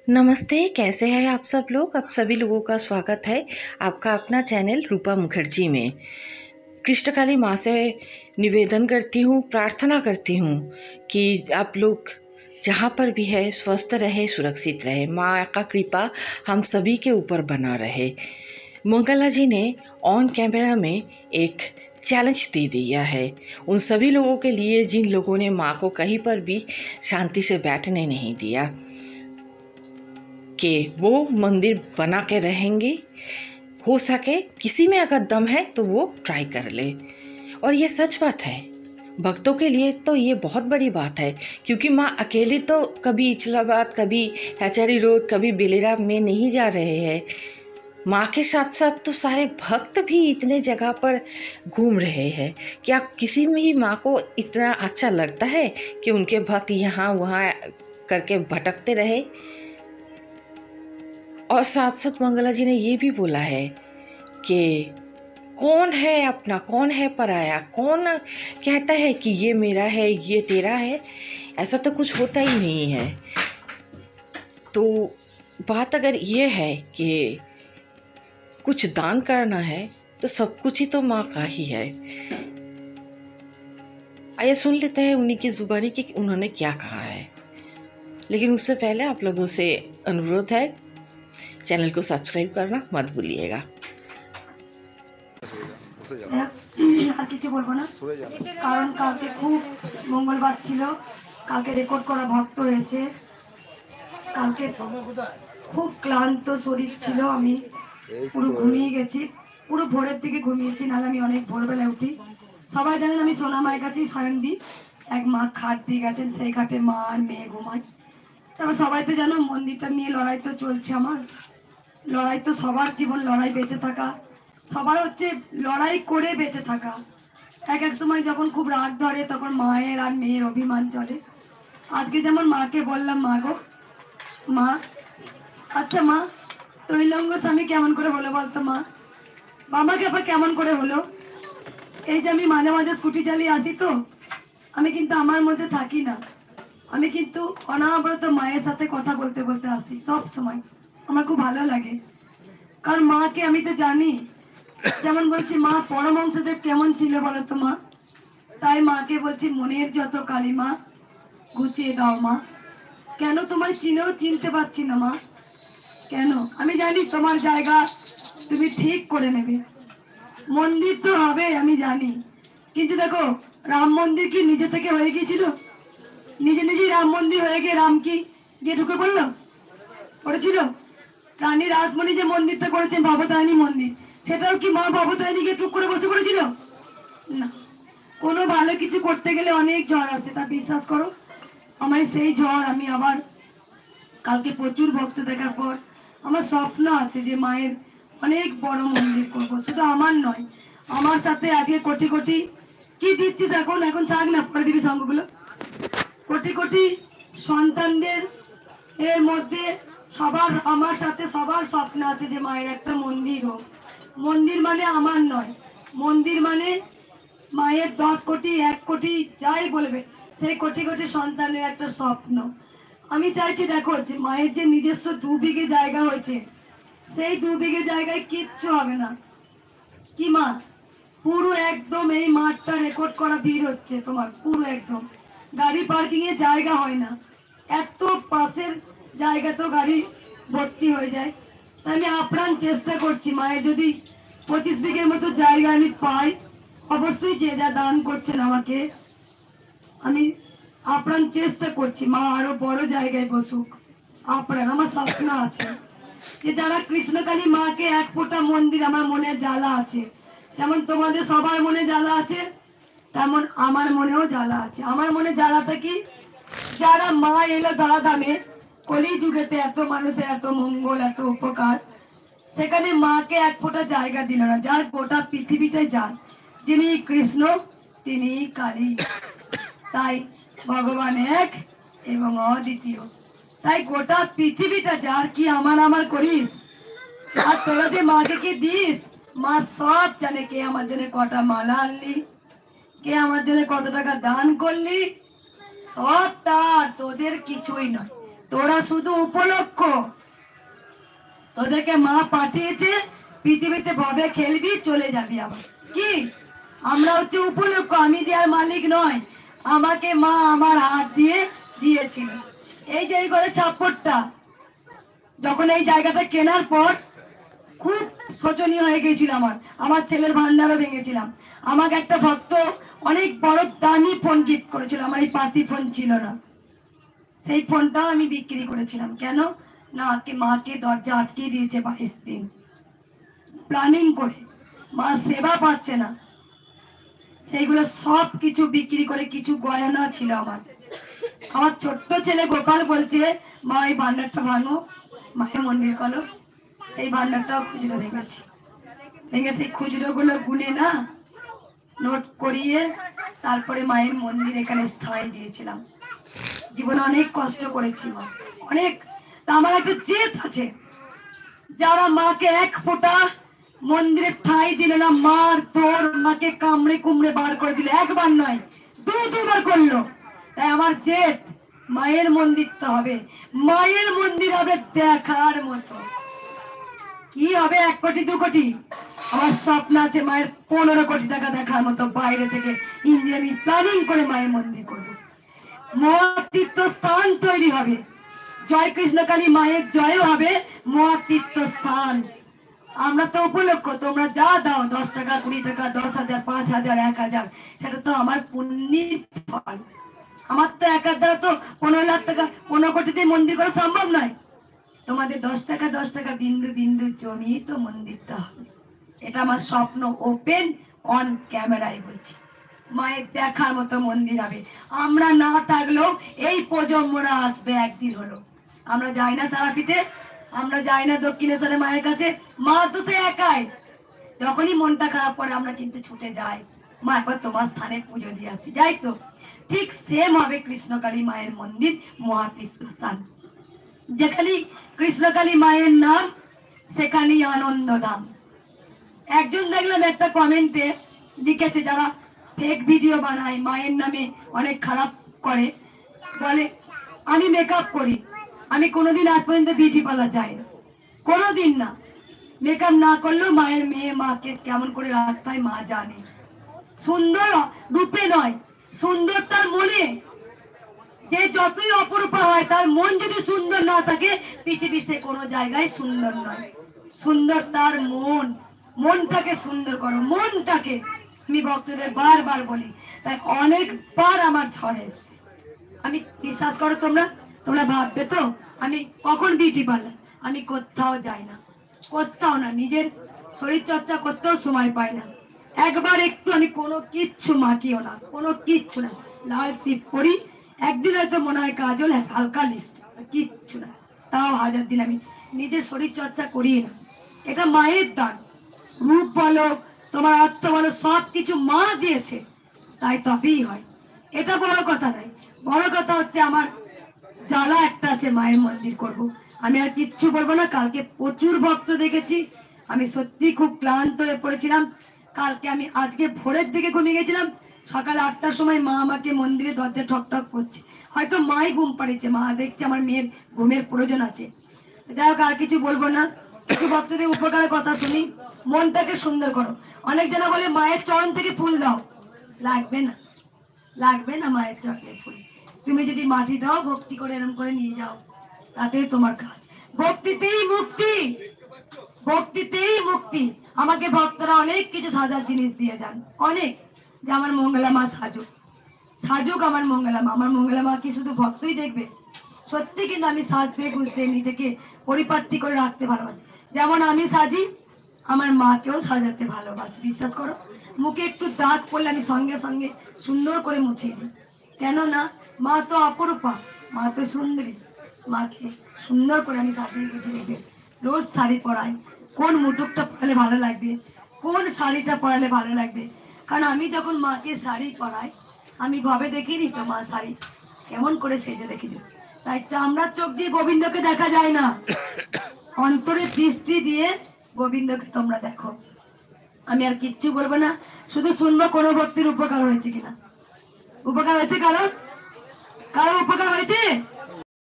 नमस्ते, कैसे हैं आप सब लोग। आप सभी लोगों का स्वागत है आपका अपना चैनल रूपा मुखर्जी में। कृष्णकाली माँ से निवेदन करती हूँ, प्रार्थना करती हूँ कि आप लोग जहाँ पर भी है स्वस्थ रहे, सुरक्षित रहे। माँ का कृपा हम सभी के ऊपर बना रहे। मंगला जी ने ऑन कैमरा में एक चैलेंज दे दिया है उन सभी लोगों के लिए जिन लोगों ने माँ को कहीं पर भी शांति से बैठने नहीं दिया कि वो मंदिर बना के रहेंगे। हो सके किसी में अगर दम है तो वो ट्राई कर ले। और ये सच बात है, भक्तों के लिए तो ये बहुत बड़ी बात है, क्योंकि माँ अकेले तो कभी इचलाबाद, कभी हैचरी रोड, कभी बेलेरा में नहीं जा रहे हैं। माँ के साथ साथ तो सारे भक्त भी इतने जगह पर घूम रहे हैं। क्या किसी में ही माँ को इतना अच्छा लगता है कि उनके भक्त यहाँ वहाँ करके भटकते रहे। और साथ साथ मंगला जी ने ये भी बोला है कि कौन है अपना, कौन है पराया, कौन कहता है कि ये मेरा है, ये तेरा है। ऐसा तो कुछ होता ही नहीं है। तो बात अगर ये है कि कुछ दान करना है तो सब कुछ ही तो माँ का ही है। आइए सुन लेते हैं उन्हीं की जुबानी कि उन्होंने क्या कहा है। लेकिन उससे पहले आप लोगों से अनुरोध है, चैनल को सब्सक्राइब करना मत भूलिएगा। আর কিছু বলবো না, কারণ কালকে খুব মঙ্গলবার ছিল, কালকে রেকর্ড করা ভক্ত হয়েছে। কালকে খুব ক্লান্ত শরীর ছিল, আমি পুরো ঘুমিয়ে গেছি, পুরো ভোরের দিকে ঘুমিয়েছি, নাহলে আমি অনেক ভোরবেলা উঠি। সবাই জানেন আমি সোনা মায়ের কাছেই স্বয়ং দিই। এক মা খাট দিয়ে গেছেন, সেই খাটে মা আর মেয়ে ঘুমায়। তারপর সবাই তো জানো মন্দিরটা নিয়ে লড়াই তো চলছে আমার। লড়াই তো সবার জীবন, লড়াই বেঁচে থাকা সবার হচ্ছে, লড়াই করে বেঁচে থাকা। এক এক সময় যখন খুব রাগ ধরে তখন মায়ের আর মেয়ের অভিমান চলে। আজকে যেমন মাকে বললাম, মা গো মা, আচ্ছা মা তৈলঙ্গ স্বামী কেমন করে হলো বলতো মা, বাবাকে আবার কেমন করে হলো। এই যে আমি মাঝে মাঝে স্কুটি চালিয়ে আসি, তো আমি কিন্তু আমার মধ্যে থাকি না, আমি কিন্তু অনাবরত মায়ের সাথে কথা বলতে বলতে আসি সব সময়। আমার খুব ভালো লাগে, কারণ মাকে আমি তো জানি। যেমন বলছি মা পরমহংসদেব কেমন ছিল বলতো মা, তাই মাকে বলছি মনের যত কালিমা গুছিয়ে দাও মা। কেন তোমায় চিনেও চিনতে পারছি না মা, কেন? আমি জানি তোমার জায়গা তুমি ঠিক করে নেবে, মন্দির তো হবে আমি জানি। কিন্তু দেখো, রাম মন্দির কি নিজে থেকে হয়ে গিয়েছিল? নিজে নিজেই রাম মন্দির হয়ে গিয়ে রাম কি গিয়ে ঢুকে পড়লো? পড়েছিল? রানী রাসমণি যে মন্দিরটা করেছেন ভবতারিণী মন্দির, সেটাও কি মা ভবতারিণী গিয়ে টুক করে বসে করেছিল? না। কোনো ভালো কিছু করতে গেলে অনেক ঝড় আসে, তা বিশ্বাস করো। আমার সেই ঝড়, আমি আবার কালকে প্রচুর ভক্ত দেখার পর আমার স্বপ্ন আছে যে মায়ের অনেক বড় মন্দির করবো। শুধু আমার নয়, আমার সাথে আজকে কোটি কোটি, কি দিচ্ছিস এখন, এখন থাক না, পরে দিবি সঙ্গগুলো। কোটি কোটি সন্তানদের এর মধ্যে সবার, আমার সাথে সবার স্বপ্ন আছে যে মায়ের একটা মন্দির হোক। মন্দির মানে আমার নয়, মন্দির মানে মায়ের 10 কোটি 1 কোটি যাই বলবে, সেই কোটি কোটি সন্তানের একটা স্বপ্ন। আমি চাইছি দেখো, যে মায়ের যে নিজস্ব 2 বিঘে জায়গা হয়েছে, সেই 2 বিঘে জায়গায় কিচ্ছু হবে না। কি মা, পুরো একদম এই মাঠটা রেকর্ড করা ভিড় হচ্ছে তোমার, পুরো একদম গাড়ি পার্কিং এর জায়গা হয় না, এত পাশের জায়গা তো গাড়ি ভর্তি হয়ে যায়। তাই আমি আপ্রাণ চেষ্টা করছি, মায়ের যদি 25 বিঘের মতো জায়গা আমি পাই, অবশ্যই যে যা দান করছেন আমাকে, আমি আপ্রাণ চেষ্টা করছি মা আরো বড় জায়গায় বসুক। আপ্রাণ আমার স্বপ্ন আছে যে যারা কৃষ্ণকালী মাকে এক ফোঁটা মন্দির, আমার মনে জ্বালা আছে, যেমন তোমাদের সবার মনে জ্বালা আছে, তেমন আমার মনেও জ্বালা আছে। আমার মনে জ্বালাটা কি, যারা মা এলো ধরাধামে, কলি যুগেতে এত মানুষের এত মঙ্গল, এত উপকার, সেখানে মাকে এক ফোঁটা জায়গা দিল না। যার গোটা পৃথিবীতে যান, যিনি কৃষ্ণ তিনি কালী, তাই ভগবান এক এবং অদ্বিতীয়। তাই গোটা পৃথিবীটা যার, কি আমার আমার করিস, আর তোরা যে মাকে কি দিস, মা সব জানে। কে আমার জন্য কটা মালা আনলি, কে আমার জন্য কত টাকা দান করলি, সব তার, তোদের কিছুই নয়। তোরা শুধু উপলক্ষ, তোদেরকে মা পাঠিয়েছে পৃথিবীতে ভবে খেলবি চলে যাবি আবার। কি আমরা হচ্ছে উপলক্ষ, আমি দেওয়ার মালিক নয়, আমাকে মা আমার হাত দিয়ে দিয়েছিল। এই যে এই ঘরে ছাপ্পরটা, যখন এই জায়গাটা কেনার পর খুব শোচনীয় হয়ে গেছিল, আমার ছেলের ভান্ডারও ভেঙেছিলাম। আমাকে একটা ভক্ত অনেক বড় দামি ফোন গিফট করেছিল, আমার এই পাতি ফোন ছিল না, সেই ফোনটাও আমি বিক্রি করেছিলাম। কেন না, মাকে দরজা আটকে দিয়েছে 22 দিন প্ল্যানিং করে, মা সেবা পাচ্ছে না, সেইগুলো সব কিছু বিক্রি করে কিছু গয়না ছিল আমার ছোট্ট ছেলে গোপাল বলছে মা এই ভান্ডারটা ভাঙো, মায়ের মন্দির করো। সেই ভান্ডারটাও খুচরো ভেঙেছে, ভেঙে সেই খুচরো গুলো গুনে না নোট করিয়ে তারপরে মায়ের মন্দির এখানে স্থায়ী দিয়েছিলাম। জীবনে অনেক কষ্ট করেছি মা, অনেক। তা আমার একটা জেদ আছে, যারা মাকে এক ফোঁটা মন্দিরে ঠাঁই দিল না, মার তোর মাকে কামড়ে কুমড়ে বার করে দিল, একবার নয় দুবার করলো। তাই আমার জেদ, মায়ের মন্দির তো হবে, মায়ের মন্দির হবে দেখার মতো। কি হবে 1 কোটি 2 কোটি? আমার স্বপ্ন আছে মায়ের 15 কোটি টাকা দেখার মতো, বাইরে থেকে ইঞ্জিনিয়ারিং প্ল্যানিং করে মায়ের মন্দির করবো। মহাতীর্থ স্থান তৈরি হবে, জয় কৃষ্ণকালী মায়ের জয়ও হবে, মহাতীর্থ স্থান। আমরা তো উপলক্ষ, তোমরা যা দাও 10 টাকা 20 টাকা 10,000 5,000 1,000, সেটা তো আমার পুণ্যের ফল। আমার তো একার দ্বারা তো 15 লাখ টাকা 15 কোটিতে মন্দির করা সম্ভব নয়। তোমাদের 10 টাকা 10 টাকা বিন্দু বিন্দু জমিয়ে তো মন্দিরটা হবে। এটা আমার স্বপ্ন, ওপেন অন ক্যামেরায় বলছি। মায়ের দেখার মতো মন্দির হবে। আমরা না থাকলেও এই প্রজন্মরা আসবে একদিন হলো। আমরা যাই না তারাপীঠে, আমরা যাই না দক্ষিণেশ্বরে মায়ের কাছে, মা তো সে একাই। যখনই মনটা খারাপ করে আমরা কিন্তু ছুটে যাই, মা একবার তোমার স্থানে পুজো দিয়ে আসি, যাই তো। ঠিক সেম হবে কৃষ্ণকালী মায়ের মন্দির, মহাতীর্থ স্থান। যেখানে কৃষ্ণকালী মায়ের নাম সেখানেই আনন্দ দাম। একজন দেখলাম একটা কমেন্টে লিখেছে, যারা ফেক ভিডিও বানায় মায়ের নামে অনেক খারাপ করে, বলে আমি মেকআপ করি, আমি কোনোদিন আজ পর্যন্ত বিউটি পার্লার যাই না, কোনোদিন না। মেকআপ না করলেও মায়ের মেয়ে মাকে কেমন করে রাখতে হয় মা জানে। সুন্দর রূপে নয়, সুন্দর তার মনে। যে যতই অপরূপা হয়, তার মন যদি সুন্দর না থাকে, পৃথিবী সে কোনো জায়গায় সুন্দর নয়। সুন্দর তার মন, মনটাকে সুন্দর করো, মনটাকে। আমি ভক্তদের বারবার বলি, তাই অনেকবার আমার ঝড় এসছে। আমি বিশ্বাস করো তোমরা, তোমরা ভাববে তো আমি কখন বিউটি পার্লার, আমি কোথাও যাই না, কোথাও না, নিজের শরীর চর্চা করতেও সময় পাই না। একবার একটু আমি কোনো কিচ্ছু মাখিও না, কোনো কিচ্ছু না, লাল টিপ করি, একদিন হয়তো মনে হয় কাজল, হালকা লিস্ট, কিচ্ছু না। তাও 1000 দিন আমি নিজের শরীর চর্চা করি না। এটা মায়ের দান। রূপ বলো, তোমার আত্ম বলো, সব কিছু মা দিয়েছে, তাই তবেই হয়। এটা বড় কথা নয়, বড় কথা হচ্ছে আমার জ্বালা একটা আছে, মায়ের মন্দির করব। আমি আর কিচ্ছু বলবো না। কালকে প্রচুর ভক্ত দেখেছি, আমি সত্যি খুব ক্লান্ত হয়ে পড়েছিলাম। কালকে আমি আজকে ভোরের দিকে ঘুমিয়ে গেছিলাম, সকাল 8টার সময় মা আমাকে মন্দিরে দরজা ঠক ঠক করছে, হয়তো মাই ঘুম পাড়িয়েছে, মা দেখছে আমার মেয়ের ঘুমের প্রয়োজন আছে। যাই হোক, আর কিছু বলবো না। কিছু ভক্তদের উপকারের কথা শুনি, মনটাকে সুন্দর করো। অনেক জন বলে মায়ের চরণ থেকে ফুল দাও, লাগবে না, লাগবে না মায়ের চরণে ফুল। তুমি যদি মাটি দাও, ভক্তি করে এরম করে নিয়ে যাও, তাতেই তোমার কাজ। ভক্তিতেই মুক্তি, ভক্তিতেই মুক্তি। আমাকে ভক্তরা অনেক কিছু সাজার জিনিস দিয়ে যান, অনেক, যে আমার মঙ্গলা মা সাজুক, সাজুক আমার মঙ্গলা মা। আমার মঙ্গলা মা কি শুধু ভক্তই দেখবে? সত্যি, কিন্তু আমি সাজতে গুজতে নিজেকে পরিপাটি করে রাখতে ভালোবাসি। যেমন আমি সাজি, আমার মাকেও সাজাতে ভালোবাসি। বিশ্বাস করো, মুখে একটু দাগ পড়লে আমি সঙ্গে সঙ্গে সুন্দর করে মুছিয়ে দিই। কেন না, মা তো অপরূপা, মা তো সুন্দরী, মাকে সুন্দর করে আমি সাজিয়ে গুছিয়ে রেখে রোজ শাড়ি পরাই। কোন মুটুকটা পরালে ভালো লাগবে, কোন শাড়িটা পরালে ভালো লাগবে। কারণ আমি যখন মাকে শাড়ি পরাই, আমি ভাবে দেখিনি তো মা শাড়ি কেমন করে সেজে দেখি দিই। তাই চামড়ার চোখ দিয়ে গোবিন্দকে দেখা যায় না, অন্তরের দৃষ্টি দিয়ে গোবিন্দকে তোমরা দেখো। আমি আর কিচ্ছু বলবো না, শুধু শুনবো কোনো ভক্তির উপকার হয়েছে কিনা। উপকার হয়েছে কারোর? কারোর উপকার হয়েছে?